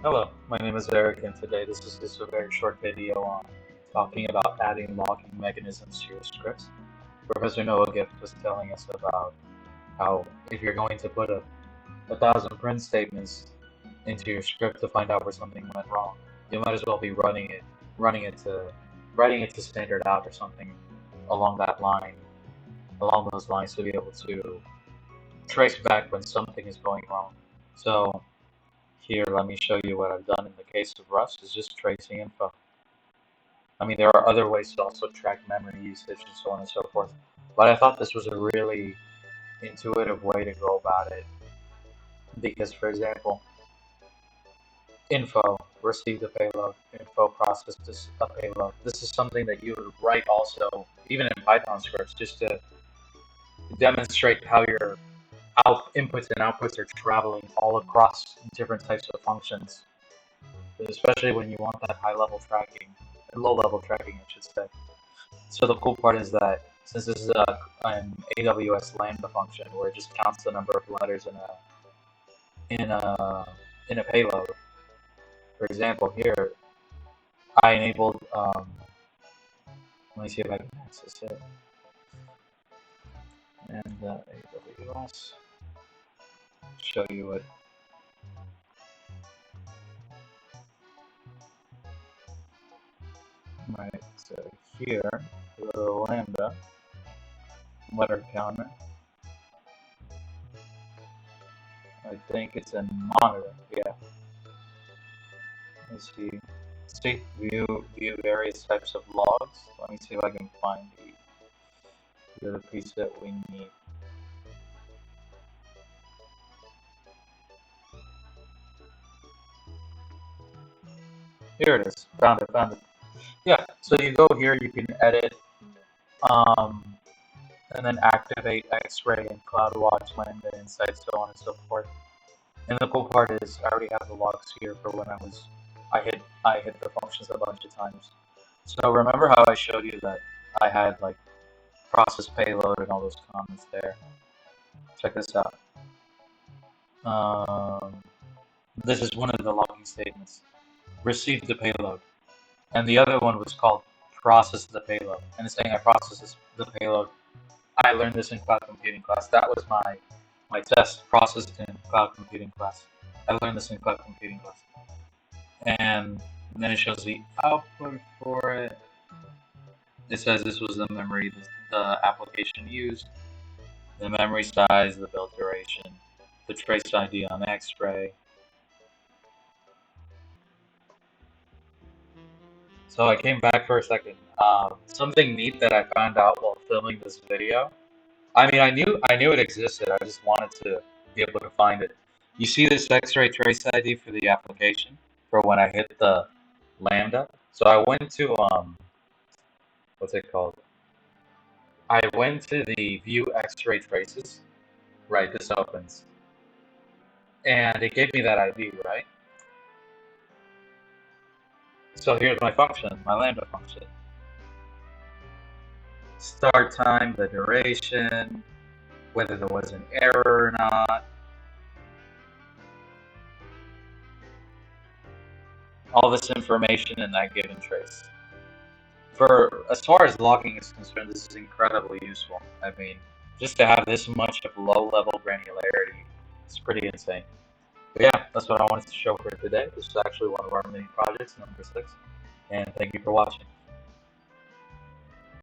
Hello, my name is Eric, and today this is just a very short video on talking about adding logging mechanisms to your scripts. Professor Noah Gift was telling us about how if you're going to put a thousand print statements into your script to find out where something went wrong, you might as well be running it to, writing it to standard out or something along that line, along those lines to be able to trace back when something is going wrong. So here, let me show you what I've done in the case of Rust, is just tracing info. I mean, there are other ways to also track memory usage and so on and so forth, but I thought this was a really intuitive way to go about it because, for example, info, receive the payload, info, process a payload. This is something that you would write also, even in Python scripts, just to demonstrate how your inputs and outputs are traveling all across different types of functions, especially when you want that high level tracking, low level tracking, I should say. So the cool part is that since this is an AWS Lambda function where it just counts the number of letters in a in a payload. For example, here I enabled. Let me see if I can access it. And AWS show you it. Right. So here, the Lambda letter counter. I think it's a monitor. Yeah. Let's see. See, view various types of logs. Let me see if I can find the other piece that we need. Here it is. Found it. Yeah. So you go here, you can edit, um, and then activate Xray and Cloudwatch, Lambda, Insights, so on and so forth. And the cool part is I already have the logs here for when I hit the functions a bunch of times. So remember how I showed you that I had like process payload and all those comments there. Check this out. Um, this is one of the logging statements. Receive the payload. And the other one was called process the payload. And it's saying I process the payload. I learned this in cloud computing class. That was my test processed in cloud computing class. I learned this in cloud computing class. And then it shows the output for it. It says this was the memory the application used, the memory size, the build duration, the trace ID on Xray. So I came back for a second. Something neat that I found out while filming this video. I mean, I knew it existed. I just wanted to be able to find it. You see this Xray trace ID for the application for when I hit the Lambda. So I went to what's it called? I went to the view Xray traces. Right, this opens, and it gave me that ID, right? So here's my function, my Lambda function. Start time, the duration, whether there was an error or not, all this information in that given trace. For as far as logging is concerned, this is incredibly useful. I mean, just to have this much of low-level granularity is pretty insane. But yeah, that's what I wanted to show for today. This is actually one of our mini projects, number 6. And thank you for watching.